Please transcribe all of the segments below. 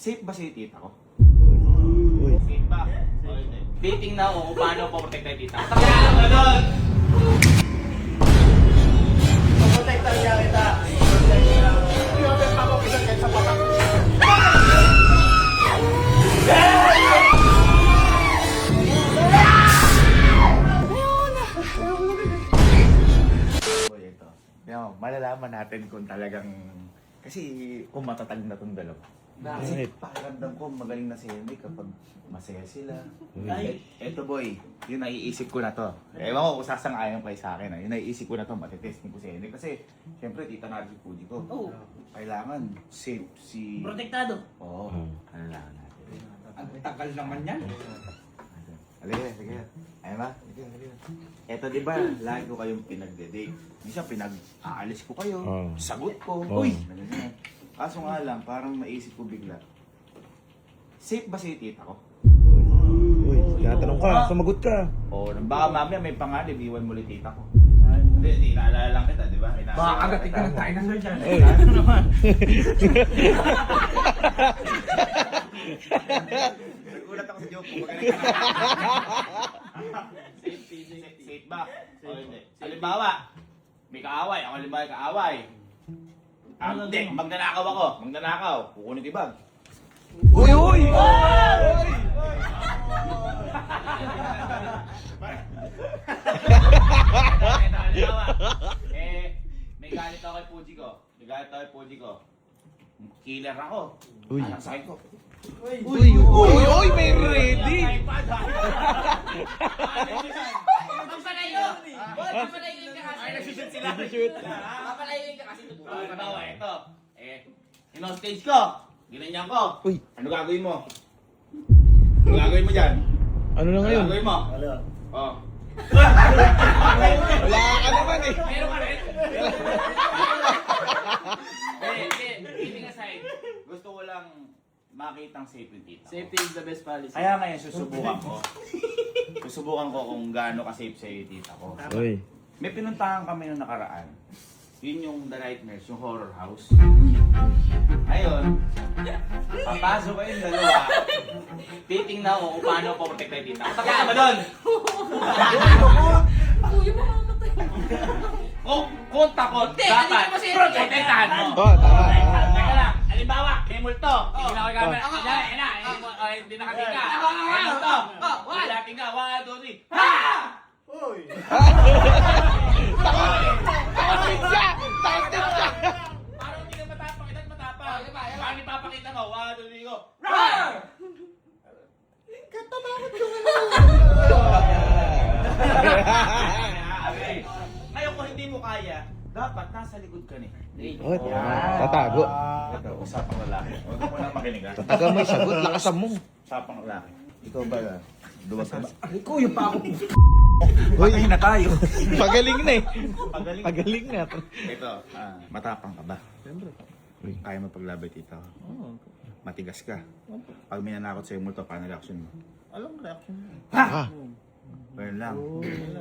Safe ba si tita ko? Uy. Safe ba? O hindi? Titingnan ko kung paano po-protect tayo tita. Kaya ka doon! Protect niya kita. Protect niya. Protect ako kita kahit sa patak. Boy, ito. Malalaman natin kung talagang... Kasi kung matatag na itong dalawa. Kasi Bakit? pakiramdam ko magaling na si Henry kapag masaya sila. Uy. Eto boy, yung naiisip ko na to. Ewan ko kung sasang-ayon kayo sa akin. Yung naiisip ko na to, matitesting ko si Henry. Kasi, syempre, tita na si Fuji ko. Oo. Kailangan safe si... Protektado. Oo, kailangan natin. Ang tagal naman yan. Halika, halika. Ayun ba? Halika, halika. Eto diba, lagi ko kayong pinagde-date. Minsan pinag-aalis ko kayo, Oo. sagot ko. Oo. Uy! Ganyan. Kaso nga lang, parang maisip ko bigla. Safe ba si tita ko? Uy, tinatanong ka, sumagot ka. O, baka mamaya may panganib, iwan mo ulit tita ko. Hindi, inaalala lang kita, di ba? Baka agatin ka ng dinosaur dyan. Uy. Ano naman? Nagulat ako sa joke ko. Magaling ka na. Safe ba? O hindi? Halimbawa, may kaaway. Ako halimbawa may kaaway. Hindi, magnanakaw ako. Magnanakaw. Kukunin ko yung bag. Uy, uy! Halimbawa, may galit ako kay Fuji ko. May galit ako kay Fuji ko. Killer ako. Uy. Anong sakit ko? Uy, uy, uy, may ready! Papalayo! Papalayo ka kasi. Ay, nagsushoot sila. Papalayo ka kasi. Katawa, ito. In-stage ko. Ginanyan ko. Uy. Ano gagawin mo? Ano gagawin mo dyan? Ano na Ano ngayon? gagawin mo? Ano? Oh. Wala ka naman eh. Meron ka rin? Kidding aside, gusto ko lang makitang safe yung tita ko. Safety is the best policy. Kaya ngayon susubukan ko. Susubukan ko kung gaano ka-safe sa'yo yung tita ko. Uy. May pinuntahan kami nung nakaraan. Yun yung The Nightmares, yung horror house. Ayun, papasok ko yung dalawa. Titingnan ko kung paano po-protect tayo tita. Kaya ka ba doon? Kuya, mamamatay. Kung takot, Hindi, dapat hindi ko kasi- protektahan mo. Oh, tama. Teka lang, halimbawa, may multo. Tingnan ko yung camera. Ako, Yan na, hindi nakatingka. Ako, ako, May ako. multo. Oh, one. Hindi nakatingka. 1, 2, 3. Ha! Uy! Takot siya! Takot siya! Parang hindi ka matapang. Ilan matapang? Oh, diba? Paano ipapakita mo? 1, 2, 3, go. Roar! Okay. Ngayon kung hindi mo kaya, dapat nasa likod ka ni. Oh, tatago. Ito, usapang lalaki. Huwag mo nang makinig ha. Tataga mo yung sagot, lakasan mo. Usapang lalaki. Ikaw ba? Duwag ka ba? Ay, kuya pa ako. Uy, na tayo. pagaling na eh. Pagaling. Pagaling na. Ito, matapang ka ba? Siyempre. Uy. Kaya mo paglabay tita ko? Matigas ka. Pag may nanakot sa'yo multo, paano reaction mo? Alam mo reaction mo. Ah, Well lang.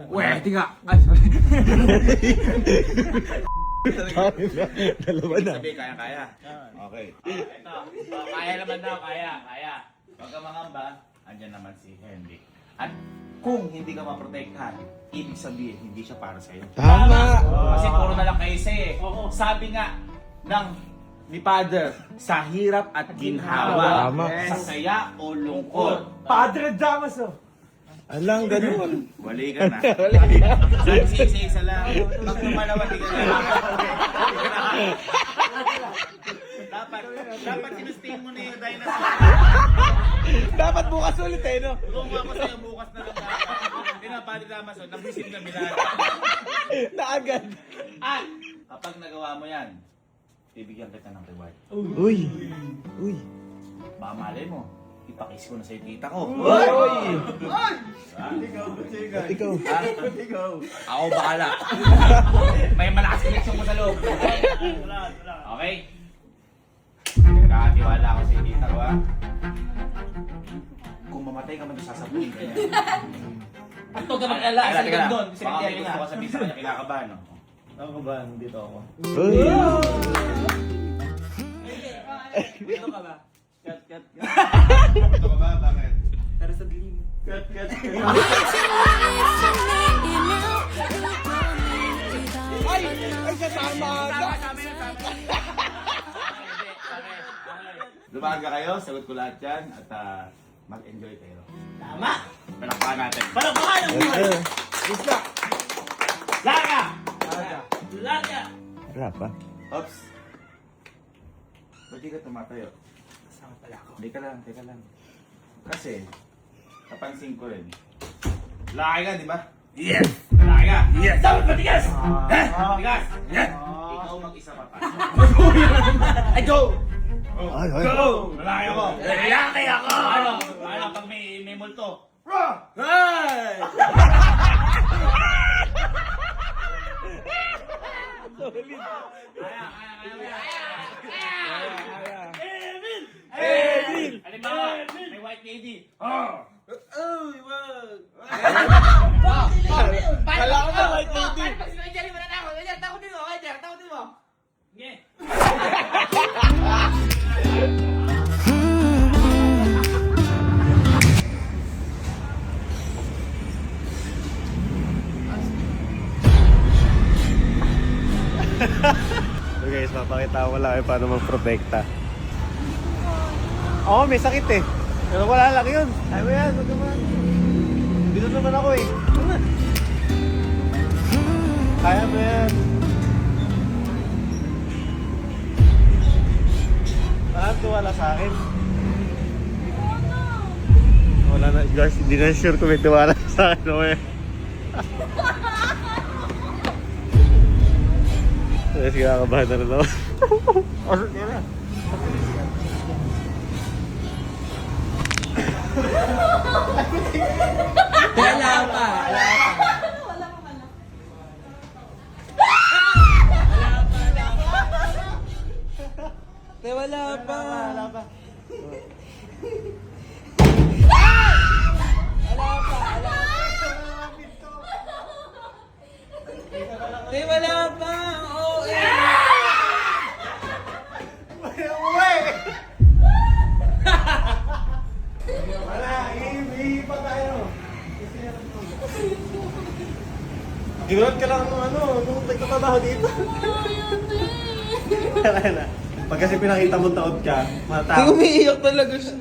Pwede ka. Ay, sorry. dalawa na. Sabi, kaya-kaya. Okay. Ito. Kaya naman daw, kaya. Huwag ka mangamba, andyan naman si Henry. At kung hindi ka maprotektahan, ibig sabihin, hindi siya para sa'yo. Tama! Kasi puro na lang kayo sa'yo eh. Sabi nga ng ni Father, sa hirap at ginhawa, Tama. sa saya o lungkot. Padre Damaso. Alang, ganun. Wali ka na. Sabi isa lang. Pag lumalawa, di ka na. Dapat sinustain mo na yung dinosaur. Dapat bukas ulit eh, no? Kung ako sa'yo bukas na lang dapat. Hindi na, pati Damason, nabisin kami lahat. Naagad. At kapag nagawa mo yan, bibigyan kita ng reward. Uy. Uy. Baka malay mo, ipakis ko na sa'yo tita ko. Uy. Ikaw. Ikaw. Ikaw. Ako bahala. May malakas connection mo sa loob. Okay? Nakakatiwala ako sa tita ko ha. Kung mamatay ka man, sasabuhin ka niya. Ito ka mag-ala sa likod doon. Baka may gusto ka sabihin sa kanya, kinakabahan. No? Ako ba? Nandito ako. Uy. Dito ka ba? Cut. Ito ka ba? Bakit? Para sa dilim. Cut. Ay, kasama ka. Lumaga kayo, sagot ko lahat yan, at mag-enjoy kayo. Tama. Palakpakan natin. Palakpakan ang buhay. Isla. Laga. Aga. Laga. Wala pa. Oops. Ba't di ka tumatayo? Kasama pala ako. Teka lang. Kasi, napansin ko rin. Laki ka, di ba? Yes! Laki ka! Yes. Dapat matigas. Matigas! Yes. Ikaw mag-isa pa pa. Ay, go. Ay, ay. Go! Lalaki ako! Lalaki ako. Ano pag may multo? Hey! Emil! Halimbawa, may white lady. Uy, wag. Kala ko na white lady. Pag sinabi dyan, mo na ako. Dyan, takutin mo. Okay, dyan, takutin mo. Sige. So guys, papakita ko lang paano magprotekta. Oo, may sakit eh. Pero wala lang yun. Kaya mo yan, wag naman. Dito naman ako eh. Kaya mo yan. Bakit wala sa akin? Wala na, guys, hindi na sure kung may tiwala sa akin o eh. Kasi kakabahan na rin ako. Pasok niya na. Wala pa. Wala pa. Wala pa. Wala pa. Oh, Uy! Wala, hihihi pa tayo. Ginulat ka lang nung nagtatrabaho dito. Wala na. Pag kasi pinakita mong taot ka, matapos. Umiiyak talaga siya.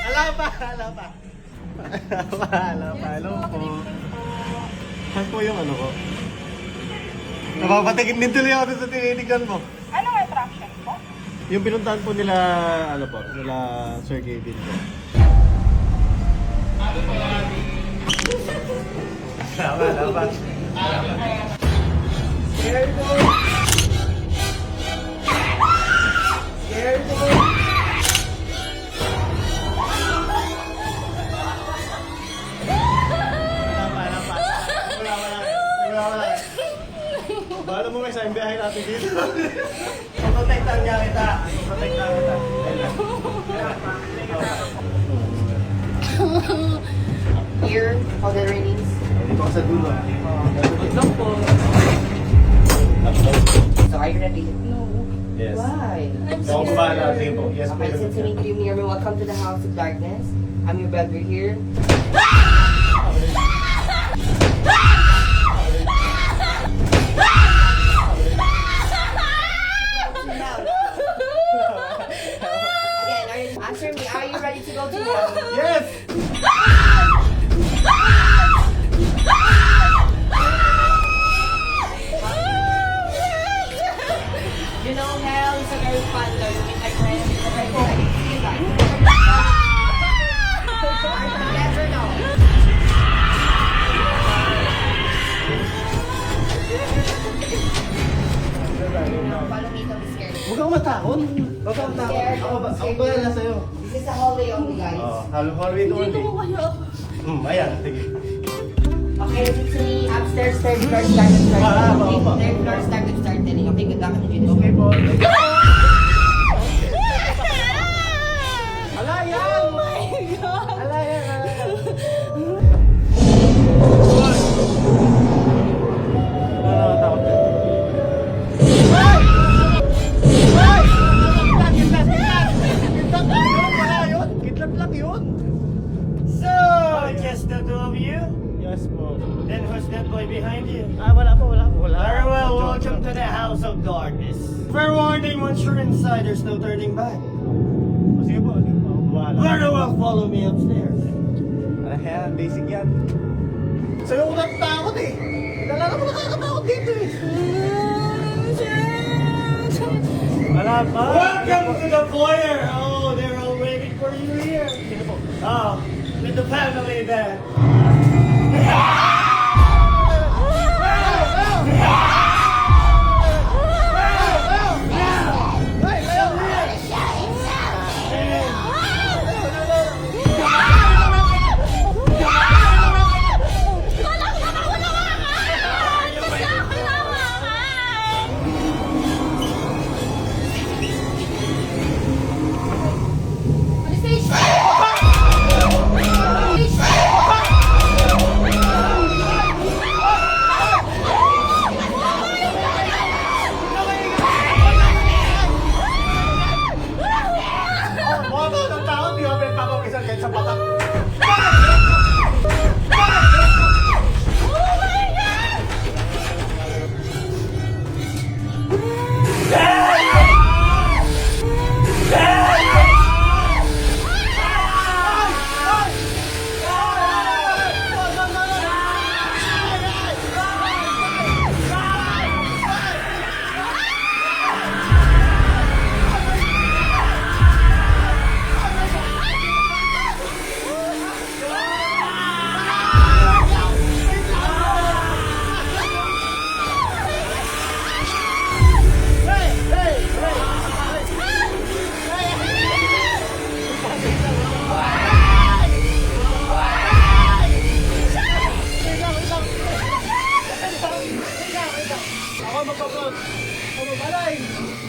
Ala pa. Hello po. Saan po yung ano ko? Napapatigin din tuloy ako dun sa tinitigan mo. Anong attraction po? Yung pinuntahan po nila, nila Sir Gavin po. Dapat. Scared po. Wala. Bahala mo may sa biyahe natin dito. Protektahan niya kita. Here, all the ratings. Dito ka sa dulo. So are you ready? Yes. Why? So, kung bahala, sige po. Yes, Okay, please. since you need to give me your welcome to the house of darkness. I'm your brother here. Again, answer me. Are you ready to go to the Yes! You know, hell is a very fun place to meet my friends. It's a very fun place to see you guys. I never know. Follow me, don't be scared. Huwag kang matakot. Huwag kang matakot. Ako ba na sa'yo? This is the hallway only, guys. Hallway to only. Ayan, sige. Okay, repeat to me. Upstairs, third floor, start and start. Ah, Okay, opo. third floor, start and start telling. Okay, good luck on the Judas. Okay po. Ala yan! Oh my God! Ala yan! Takot yan. house of darkness. Fair warning, once you're inside, there's no turning back. Sige po. Bahala. Very well, follow me upstairs. Ano yan? Basic yan. Sa'yo ko natatakot eh. Wala na ko nakakatakot dito eh. Wala pa. Welcome to the foyer! Oh, they're all waiting for you here. Oh, with the family there.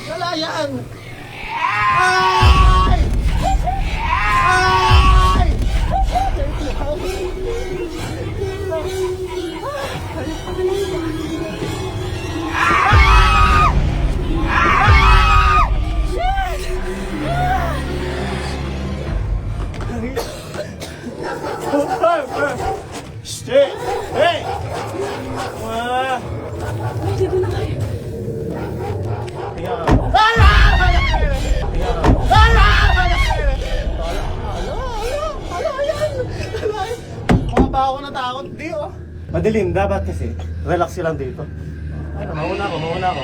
Wala yan! Ay! Ay! Stay! Hey! Madilim, dapat kasi. Relax lang dito. Ay, mauna ako. Mauna ako.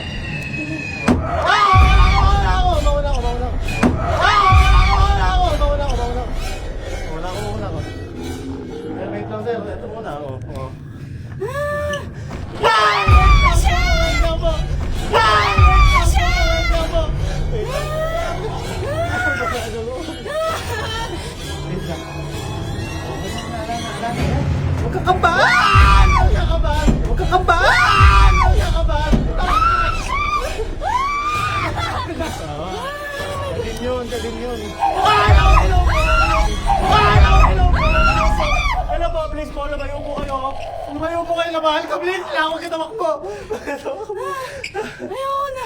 Wait lang, sir. Ito muna ako. Huwag kakabahan! Huwag kakabahan! Huwag kakabahan! Huwag kakabahan! Kadin yun. Hello po, please po, lumayo po kayo. Lumayo po kayo, labahal ka, please. Kailangan ko kita makbo. Ayaw na.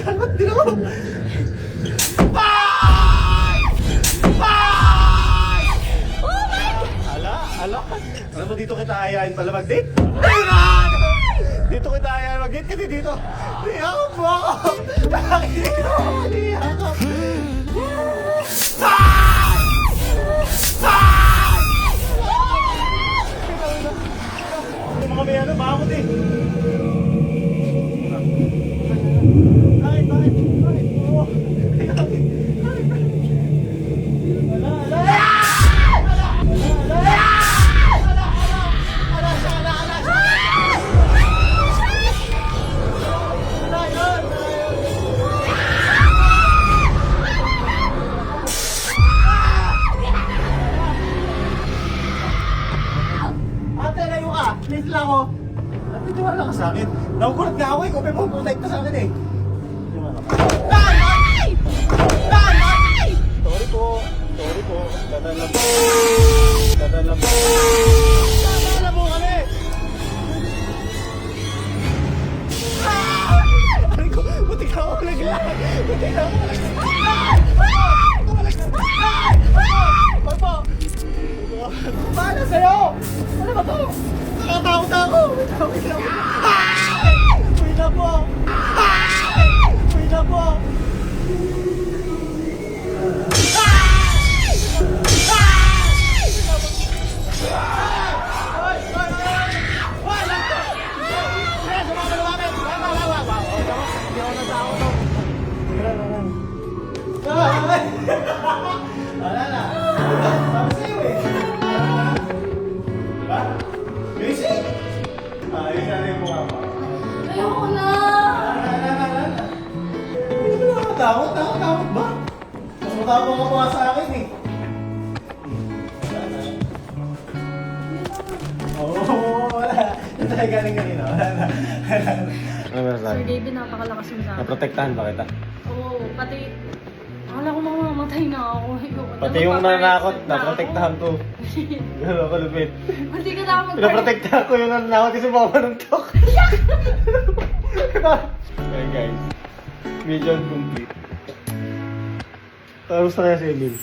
Takot din ako. Ala, alam mo dito kita ayayin pala mag-date? Dito kita ayayin mag-date kasi dito. Niyakap mo ako. Bakit dito? Niyakap. Yung mga may ano, bakot eh. Bakit? Oo. Please lang ako. At titiwala ka sa akin. Nagugulat na ako eh. Kung may pupunta sa akin eh. Sorry po. Dadaan lang po. Dadaan po kami. Aray ko, buti ka ako naglag. Pagpo. Paano sa'yo? Ano ba to? Nakatakot ako. Hindi ako natakot. Ay! Wala na. Sabi sa'yo eh. Wala na. Diba? Basic! Ayos na rin yung mukha mo. Ayoko na! Hindi mo nakatakot. Takot ba? Mas matapang ka pa sa akin eh. Oo, wala. Ito ay galing kanina. Wala na. Ano ba Sir David, napakalakas mo sa akin. Naprotektahan ba kita? Oo, pati... Akala ko mamamatay na ako. Pati yung nanakot, naprotektahan ko. Gano'n ako lupit. Pati ka na mag- Pinaprotektahan ko yung nanakot kasi mama ng tok. Okay guys, mission complete. Tapos na kaya si Emil.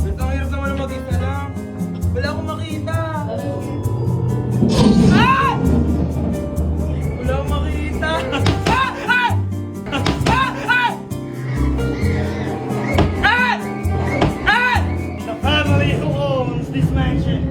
Ba't ang hirap naman mag-isa lang? Wala akong makita. Wala akong makita. The family who owns this mansion.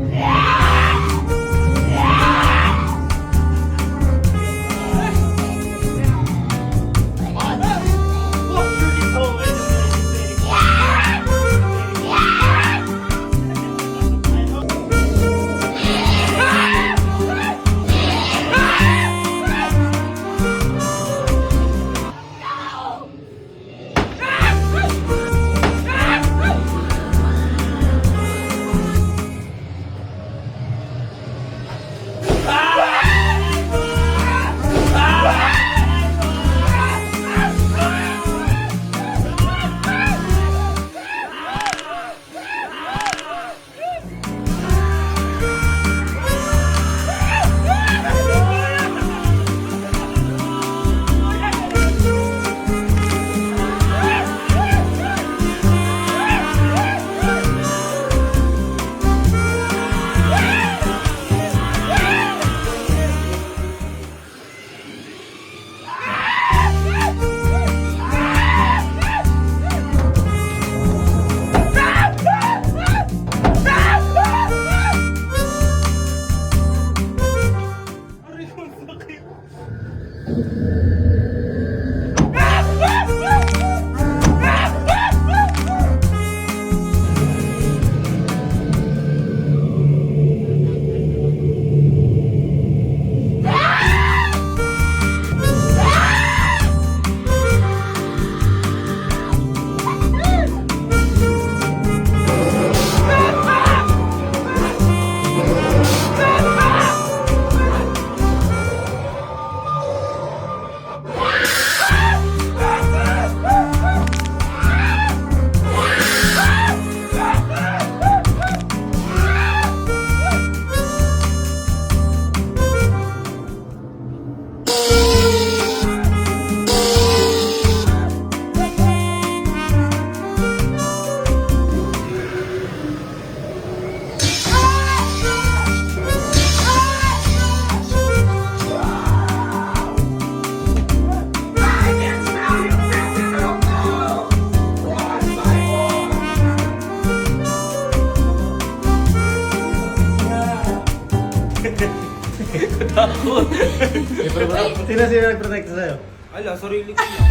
Sino nag-protect sa'yo? Ala, sarili ko lang.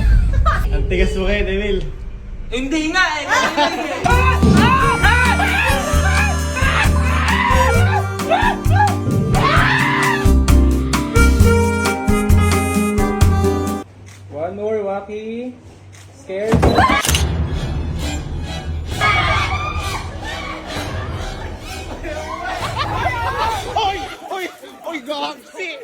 Ang tigas mo kayo, Emil. Hindi nga eh. One more, Waki. Scared? Oy, gaksi!